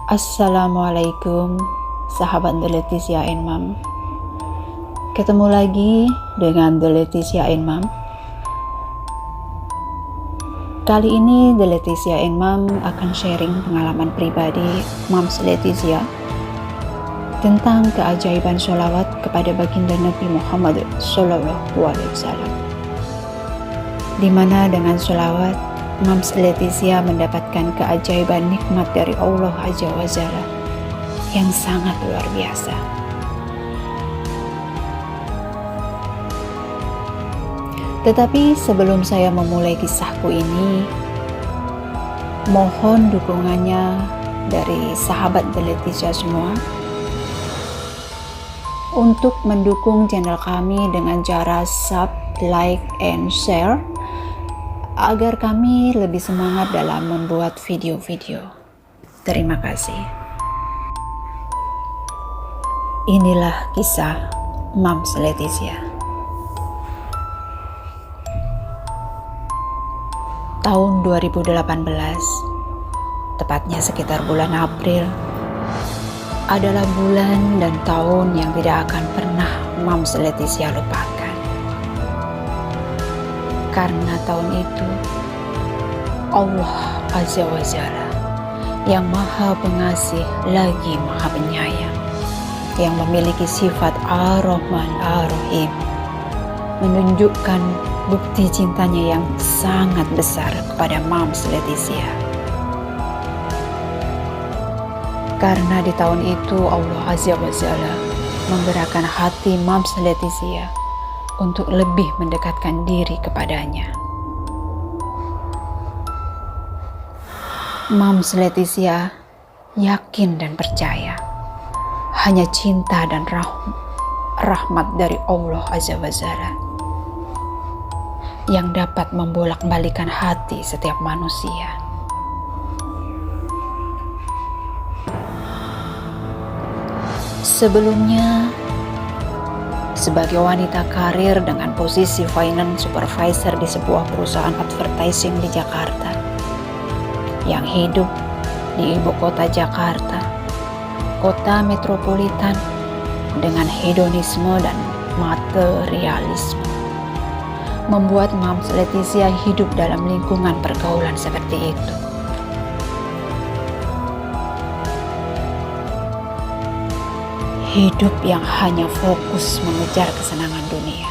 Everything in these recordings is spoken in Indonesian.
Assalamualaikum sahabat The Leticia and Mom. Ketemu lagi dengan The Leticia and Mom. Kali ini The Leticia and Mom akan sharing pengalaman pribadi Moms Leticia tentang keajaiban sholawat kepada baginda Nabi Muhammad SAW, di mana dengan sholawat Moms Leticia mendapatkan keajaiban nikmat dari Allah Azza wa Jalla yang sangat luar biasa. Tetapi sebelum saya memulai kisahku ini, mohon dukungannya dari sahabat The Leticia semua untuk mendukung channel kami dengan cara sub, like, and share agar kami lebih semangat dalam membuat video-video. Terima kasih. Inilah kisah Moms Leticia. Tahun 2018, tepatnya sekitar bulan April, adalah bulan dan tahun yang tidak akan pernah Moms Leticia lupakan. Karena tahun itu Allah Azza wa Jalla yang maha pengasih lagi maha penyayang, yang memiliki sifat Ar-Rahman Ar-Rahim, menunjukkan bukti cintanya yang sangat besar kepada Moms Leticia. Karena di tahun itu Allah Azza wa Jalla menggerakkan hati Moms Leticia untuk lebih mendekatkan diri kepadanya. Moms Leticia yakin dan percaya hanya cinta dan rahmat dari Allah Azza wa Jalla yang dapat membolak-balikan hati setiap manusia. Sebelumnya, sebagai wanita karir dengan posisi finance supervisor di sebuah perusahaan advertising di Jakarta, yang hidup di ibu kota Jakarta, kota metropolitan dengan hedonisme dan materialisme, membuat Moms Leticia hidup dalam lingkungan pergaulan seperti itu. Hidup yang hanya fokus mengejar kesenangan dunia.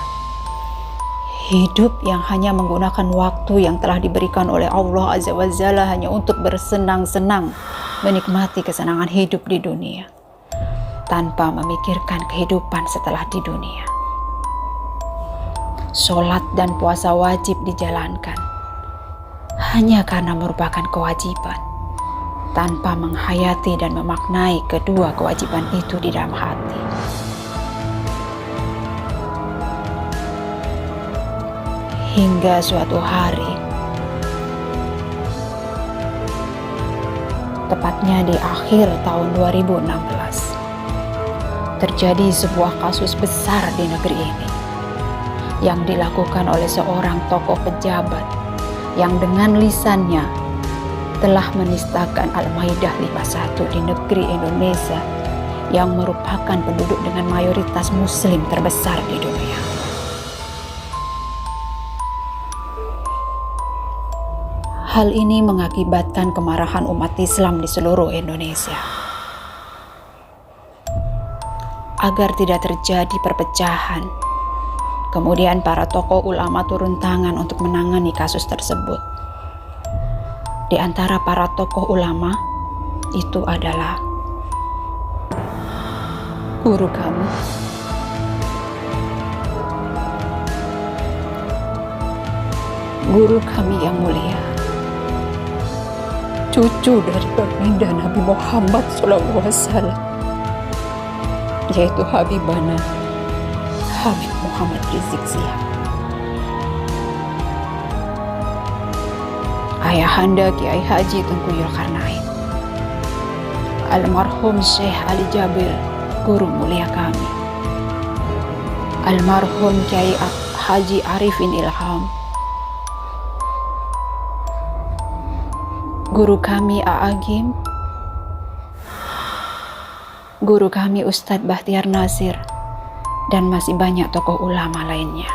Hidup yang hanya menggunakan waktu yang telah diberikan oleh Allah Azza wa Jalla hanya untuk bersenang-senang, menikmati kesenangan hidup di dunia, tanpa memikirkan kehidupan setelah di dunia. Sholat dan puasa wajib dijalankan hanya karena merupakan kewajiban, tanpa menghayati dan memaknai kedua kewajiban itu di dalam hati. Hingga suatu hari, tepatnya di akhir tahun 2016, terjadi sebuah kasus besar di negeri ini yang dilakukan oleh seorang tokoh pejabat yang dengan lisannya telah menistakan Al-Maidah 51 di negeri Indonesia yang merupakan penduduk dengan mayoritas muslim terbesar di dunia. Hal ini mengakibatkan kemarahan umat Islam di seluruh Indonesia. Agar tidak terjadi perpecahan, kemudian para tokoh ulama turun tangan untuk menangani kasus tersebut. Di antara para tokoh ulama itu adalah guru kami, yang mulia, cucu dari baginda Nabi Muhammad SAW, yaitu Habibana Habib Muhammad Rizik Sihab. Ayahanda Kiai Haji Tengku Zulkarnain, almarhum Syekh Ali Jabir, guru mulia kami, almarhum Kiai Haji Arifin Ilham, guru kami A'agim, guru kami Ustadz Bahtiar Nasir, dan masih banyak tokoh ulama lainnya.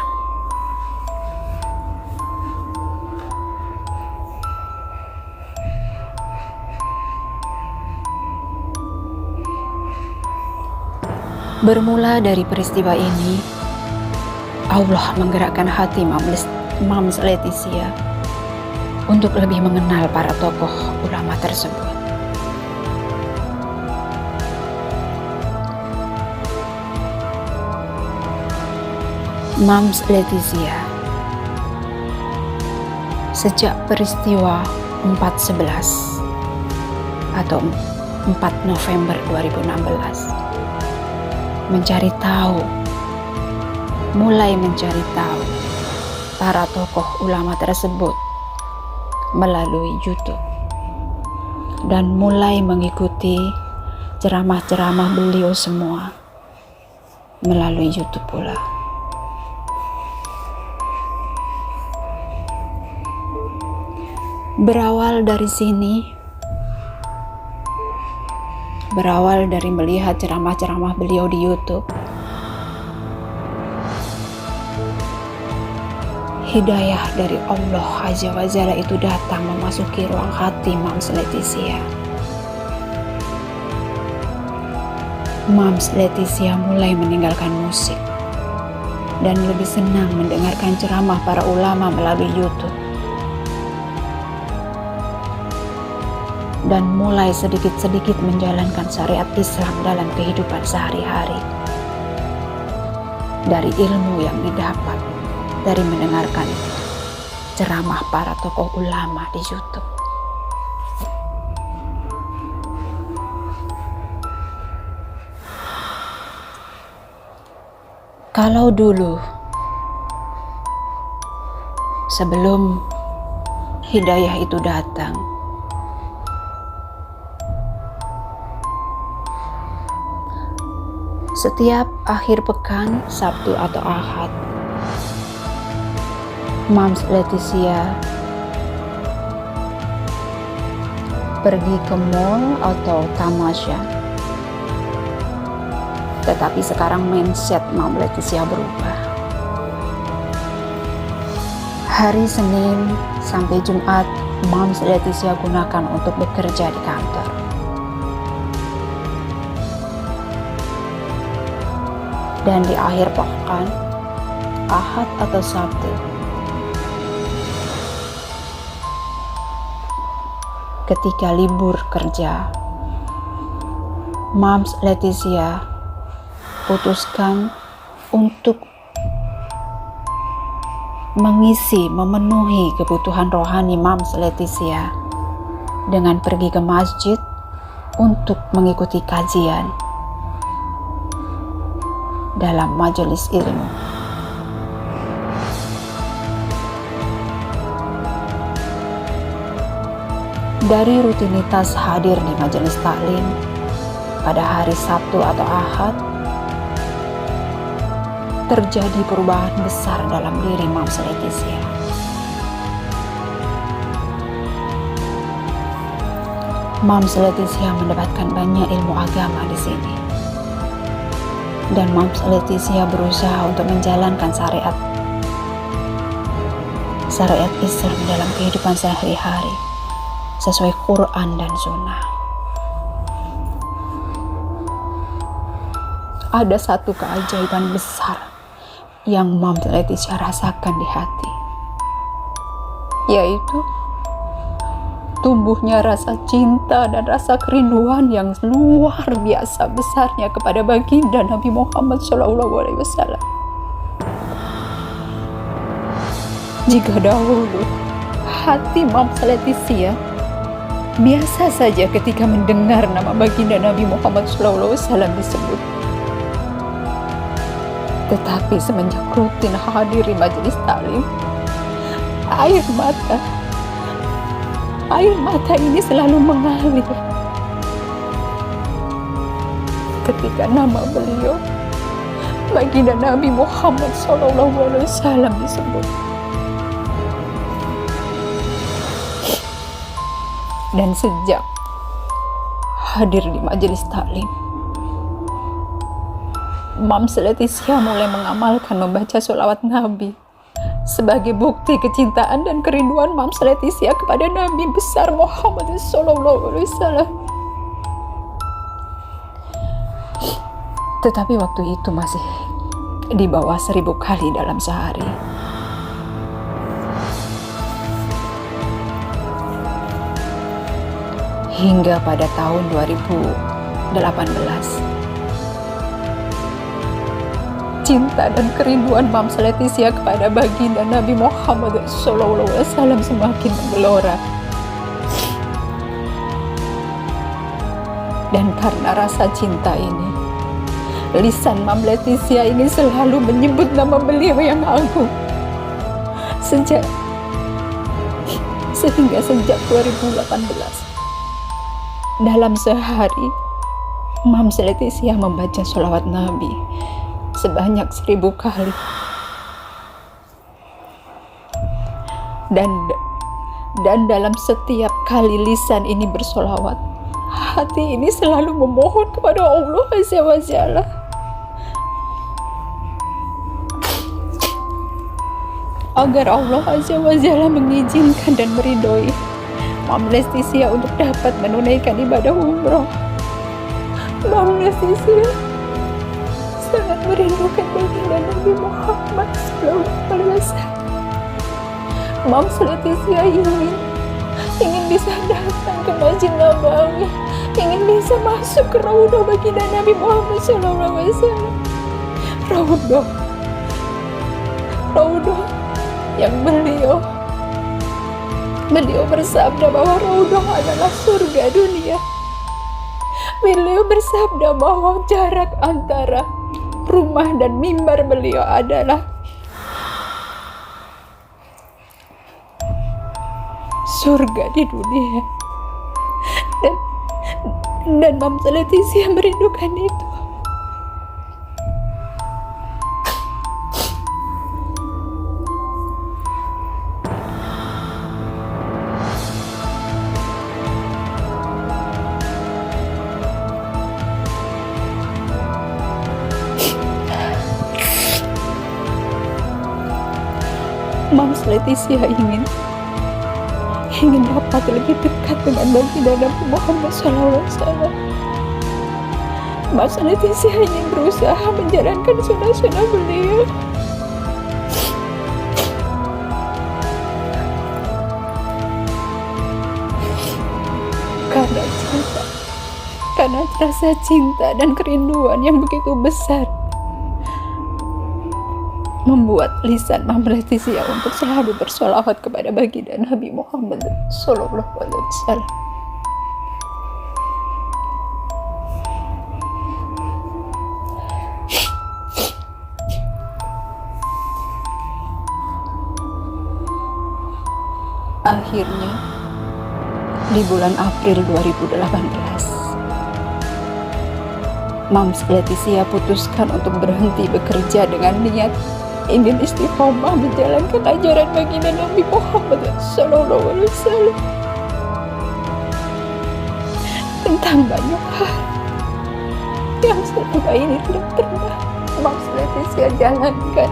Bermula dari peristiwa ini, Allah menggerakkan hati Mams Leticia untuk lebih mengenal para tokoh ulama tersebut. Mams Leticia sejak peristiwa 4/11 atau 4 November 2016 mulai mencari tahu para tokoh ulama tersebut melalui YouTube dan mulai mengikuti ceramah-ceramah beliau semua melalui YouTube pula. Berawal dari melihat ceramah-ceramah beliau di YouTube, hidayah dari Allah Azza wa Jalla itu datang memasuki ruang hati Mams Leticia. Mams Leticia mulai meninggalkan musik dan lebih senang mendengarkan ceramah para ulama melalui YouTube. Dan mulai sedikit-sedikit menjalankan syariat Islam dalam kehidupan sehari-hari dari ilmu yang didapat dari mendengarkan ceramah para tokoh ulama di YouTube. Kalau dulu sebelum hidayah itu datang, setiap akhir pekan, Sabtu atau Ahad, Mams Leticia pergi ke mall atau tamasya. Tetapi sekarang mindset Mams Leticia berubah. Hari Senin sampai Jumat, Mams Leticia gunakan untuk bekerja di kantor. Dan di akhir pekan, Ahad atau Sabtu, ketika libur kerja, Mams Leticia putuskan untuk memenuhi kebutuhan rohani Mams Leticia dengan pergi ke masjid untuk mengikuti kajian dalam majelis ilmu. Dari rutinitas hadir di majelis taklim pada hari Sabtu atau Ahad, terjadi perubahan besar dalam diri Mams Leticia. Mams Leticia mendapatkan banyak ilmu agama di sini. Dan Mams Leticia berusaha untuk menjalankan syariat Islam dalam kehidupan sehari-hari sesuai Quran dan Sunnah. Ada satu keajaiban besar yang Mams Leticia rasakan di hati, yaitu tumbuhnya rasa cinta dan rasa kerinduan yang luar biasa besarnya kepada baginda Nabi Muhammad SAW. Jika dahulu hati Mams Leticia biasa saja ketika mendengar nama baginda Nabi Muhammad SAW disebut, tetapi semenjak rutin hadir di majelis taklim, air mata ini selalu mengalir ketika nama beliau, baginda Nabi Muhammad SAW disebut. Dan sejak hadir di majelis taklim, Mams Leticia mulai mengamalkan membaca sholawat Nabi sebagai bukti kecintaan dan kerinduan Mams Leticia kepada Nabi besar Muhammad SAW. Tetapi waktu itu masih di bawah 1000 kali dalam sehari. Hingga pada tahun 2018, cinta dan kerinduan Mams Leticia kepada baginda Nabi Muhammad SAW semakin menggelora. Dan karena rasa cinta ini, lisan Mams Leticia ingin selalu menyebut nama beliau yang agung. Sejak 2018, dalam sehari, Mams Leticia membaca sholawat Nabi sebanyak 1000 kali. Dan dalam setiap kali lisan ini bersolawat, hati ini selalu memohon kepada Allah Azza wa Jalla agar Allah Azza wa Jalla mengizinkan dan meridhoi Mams Leticia untuk dapat menunaikan ibadah umroh. Mams Leticia sangat merindukan baginda Nabi Muhammad SAW. Mams Leticia ingin bisa datang ke Masjid Nabawi, ingin bisa masuk ke Raudhah baginda Nabi Muhammad SAW. Raudhah yang beliau bersabda bahwa Raudhah adalah surga dunia. Beliau bersabda bahwa jarak antara rumah dan mimbar beliau adalah surga di dunia. Dan Mams Leticia merindukan itu. Mams Leticia ingin dapat lebih dekat dengan baginda Nabi Muhammad SAW. Mams Leticia ingin berusaha menjalankan sunnah-sunnah beliau. Karena rasa cinta dan kerinduan yang begitu besar membuat lisan Mams Leticia untuk selalu bersolawat kepada baginda Nabi Muhammad SAW. Akhirnya, di bulan April 2018, Mams Leticia putuskan untuk berhenti bekerja dengan niat ingin istiqomah menjalankan ajaran baginda Nabi Muhammad SAW tentang banyak hal yang selama ini tidak pernah Mams Leticia jalankan.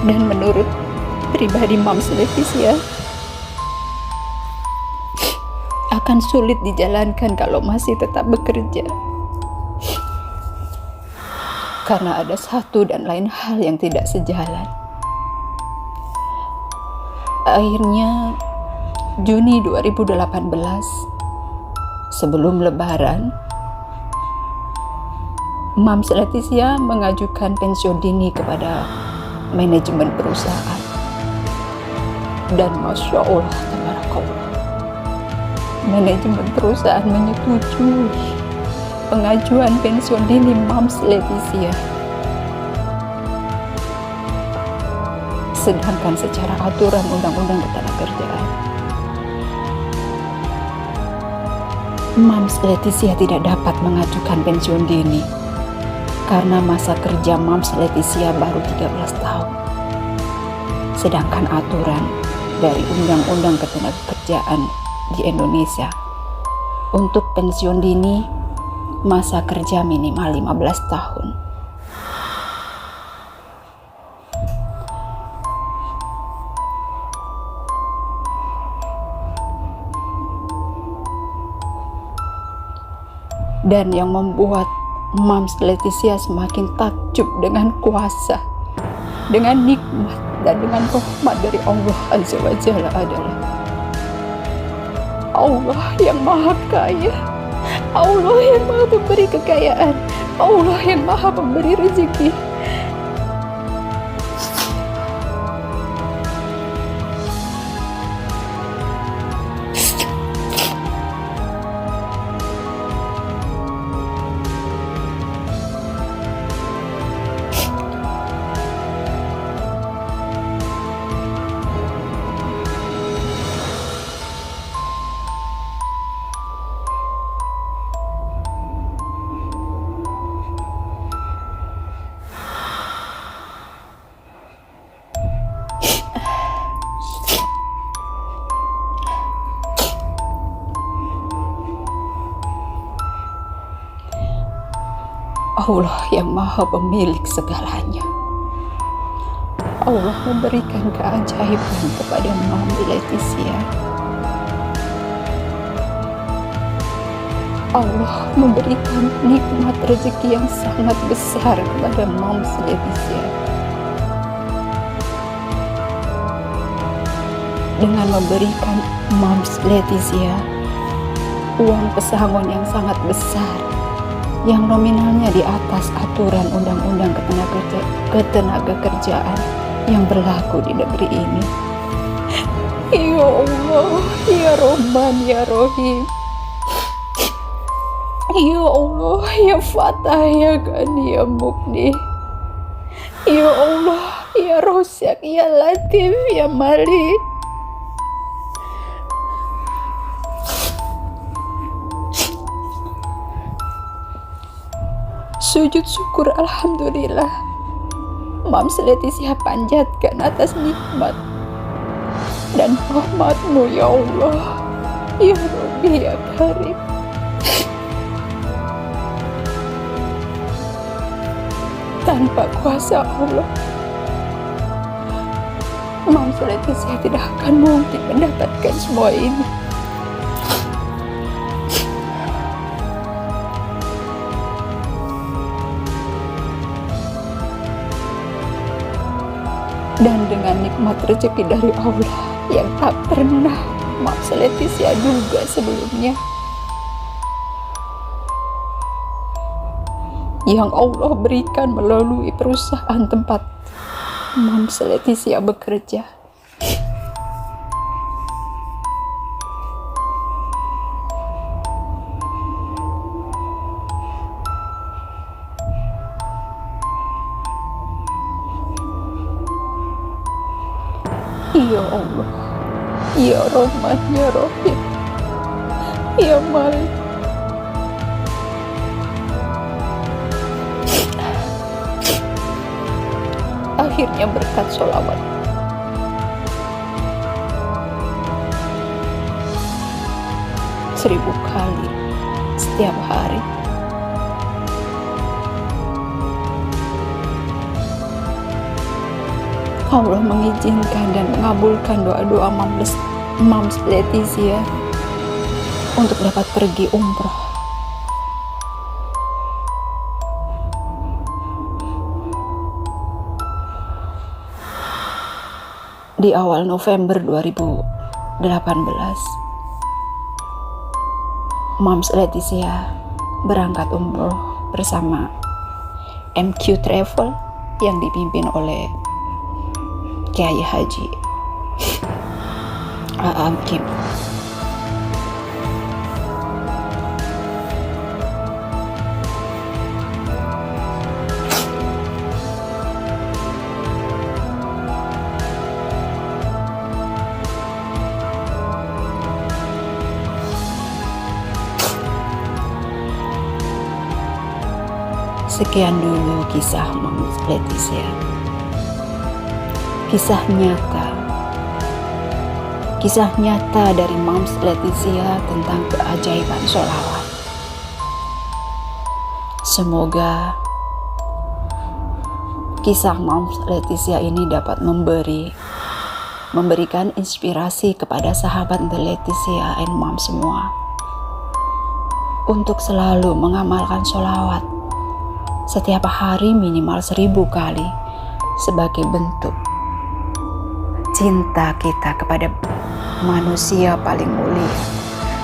Dan menurut pribadi Mams Leticia, akan sulit dijalankan kalau masih tetap bekerja. Karena ada satu dan lain hal yang tidak sejalan. Akhirnya, Juni 2018, sebelum Lebaran, Mams Leticia mengajukan pensiun dini kepada manajemen perusahaan. Dan Masya Allah, tabarakallah, manajemen perusahaan menyetujui pengajuan pensiun dini Mams Leticia. Sedangkan secara aturan Undang-Undang Ketenagakerjaan, Mams Leticia tidak dapat mengajukan pensiun dini karena masa kerja Mams Leticia baru 13 tahun. Sedangkan aturan dari Undang-Undang Ketenagakerjaan di Indonesia. Untuk pensiun dini, masa kerja minimal 15 tahun. Dan yang membuat Mams Leticia semakin takjub dengan kuasa, dengan nikmat, dan dengan rahmat dari Allah Azza wa Jalla adalah Allah yang Maha Kaya, Allah yang Maha Pemberi kekayaan, Allah yang Maha Pemberi rezeki. Allah yang Maha Pemilik segalanya. Allah memberikan keajaiban kepada Mams Leticia. Allah memberikan nikmat rezeki yang sangat besar kepada Mams Leticia. Dengan memberikan Mams Leticia uang pesangon yang sangat besar, yang nominalnya di atas aturan undang-undang ketenaga kerjaan yang berlaku di negeri ini. Ya Allah, ya Rahman, ya Rahim. Ya Allah, ya Fatah, ya Ghani, ya Mughni. Ya Allah, ya Razzaq, ya Latif, ya Malik. Sujud syukur alhamdulillah Mams Leticia panjatkan atas nikmat dan rahmat-Mu ya Allah, ya Rabbi, ya Karim. Tanpa kuasa Allah, Mams Leticia tidak akan mungkin mendapatkan semua ini. Dan dengan nikmat rezeki dari Allah yang tak pernah Mams Leticia duga sebelumnya, yang Allah berikan melalui perusahaan tempat Mams Leticia bekerja, ya Allah, ya Rahman, ya Rahim, ya Malik. Akhirnya berkat sholawat seribu kali setiap hari, Allah mengizinkan dan mengabulkan doa-doa Mams Leticia untuk dapat pergi umroh. Di awal November 2018, Mams Leticia berangkat umroh bersama MQ Travel yang dipimpin oleh Kiai Haji Aam Kim. Sekian dulu kisah Mams Leticia. Kisah nyata Kisah nyata dari Moms Leticia tentang keajaiban sholawat. Semoga kisah Moms Leticia ini dapat memberikan inspirasi kepada sahabat The Leticia and Mom semua untuk selalu mengamalkan sholawat setiap hari minimal 1000 kali sebagai bentuk cinta kita kepada manusia paling mulia,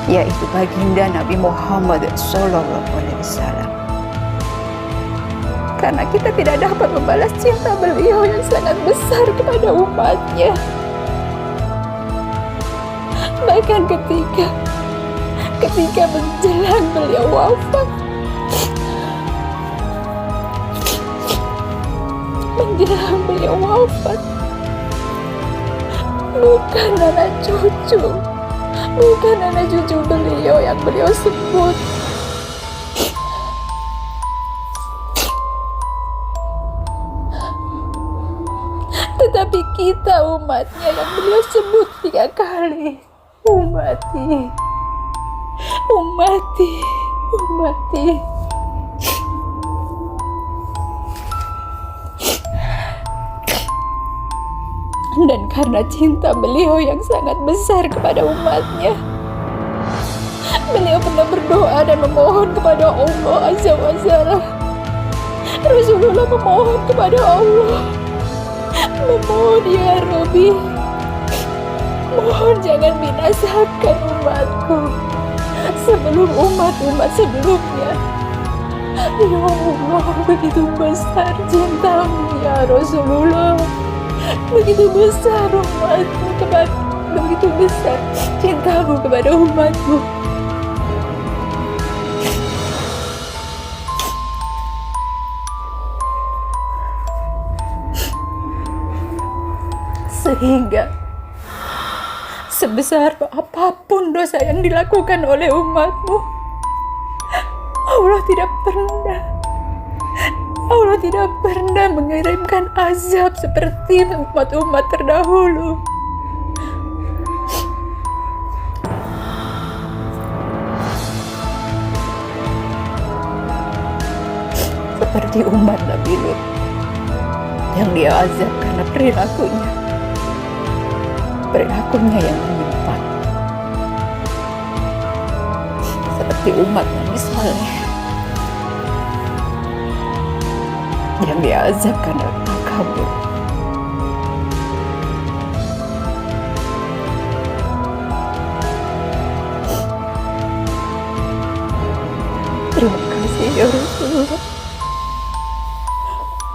yaitu baginda Nabi Muhammad SAW. Karena kita tidak dapat membalas cinta beliau yang sangat besar kepada umatnya. Bahkan ketika menjelang beliau wafat, bukan anak cucu beliau yang beliau sebut, tetapi kita umatnya yang beliau sebut 3 kali. Ummati. Dan karena cinta beliau yang sangat besar kepada umatnya, beliau pernah berdoa dan memohon kepada Allah Azza wa Jalla. Rasulullah memohon kepada Allah, memohon, ya Rabbi, mohon jangan binasakan umatku sebelum umat-umat sebelumnya. Ya Allah, begitu besar cintamu ya Rasulullah, begitu besar begitu besar cintamu kepada umatmu. Sehingga sebesar apapun dosa yang dilakukan oleh umatmu, Allah tidak pernah mengirimkan azab seperti umat-umat terdahulu. Seperti umat Nabi Lut yang dia azab karena perilakunya yang menyimpang. Seperti umat Nabi Saleh yang diazab karena takabur. Terima kasih ya Rasulullah.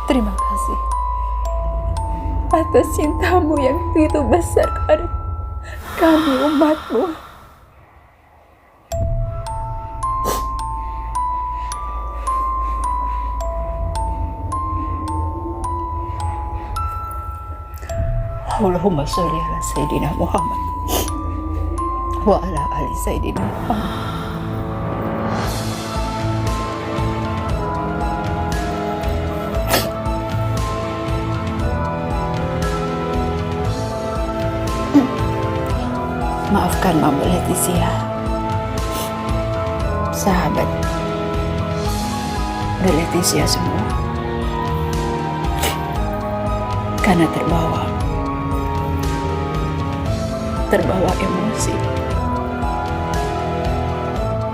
Terima kasih atas cintamu yang begitu besar kepada kami umatmu. Allahumma sholli ala Sayyidina Muhammad wa ala ali Sayyidina Muhammad. Maafkan Mama Leticia, sahabat The Leticia semua, karena terbawa emosi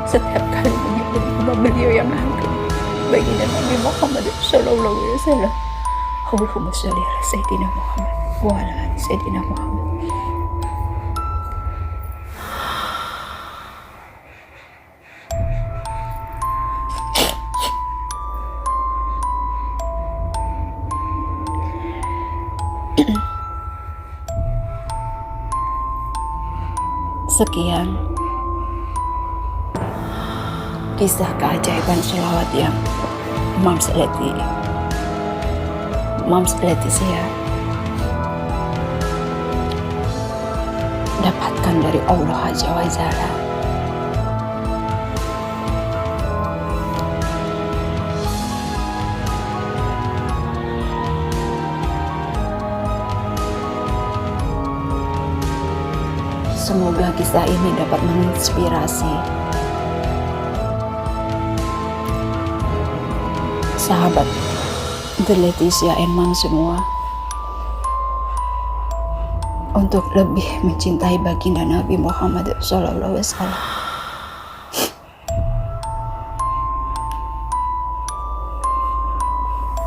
setiap kali menyebut nama beliau yang agung, baginda Nabi Muhammad sallallahu alaihi wasallam. Allahumma sholli ala Sayyidina Muhammad wa ala ali Sayyidina Muhammad. Sekian kisah keajaiban sholawat yang Moms Leticia dapatkan dari Allah Azza wa Jalla. Semoga kisah ini dapat menginspirasi sahabat The Leticia and Mom semua untuk lebih mencintai baginda Nabi Muhammad SAW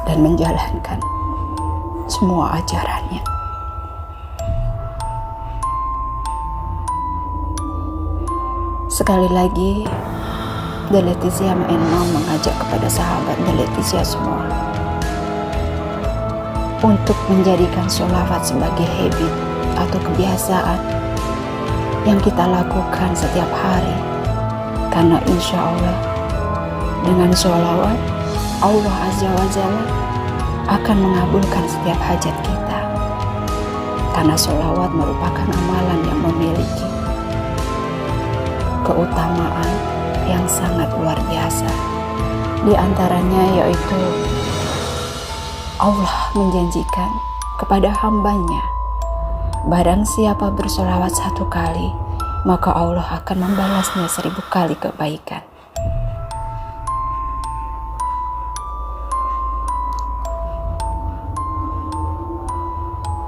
dan menjalankan semua ajarannya. Sekali lagi, The Leticia and Mom mengajak kepada sahabat The Leticia semua untuk menjadikan sholawat sebagai habit atau kebiasaan yang kita lakukan setiap hari, karena insya Allah dengan sholawat Allah Azza wa Jalla akan mengabulkan setiap hajat kita, karena sholawat merupakan amalan yang memiliki keutamaan yang sangat luar biasa. Di antaranya yaitu Allah menjanjikan kepada hambanya, barang siapa bersolawat 1 kali, maka Allah akan membalasnya 1000 kali kebaikan.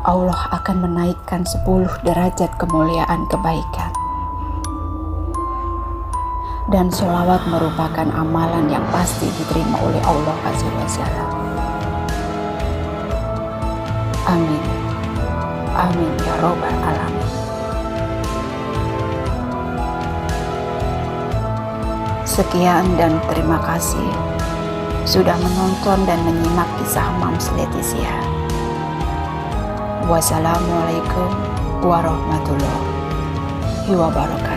Allah akan menaikkan 10 derajat kemuliaan kebaikan. Dan sholawat merupakan amalan yang pasti diterima oleh Allah Azza wa Jalla. Amin. Amin ya Rabbal Alamin. Sekian dan terima kasih sudah menonton dan menyimak kisah Moms Leticia. Wassalamualaikum warahmatullahi wabarakatuh.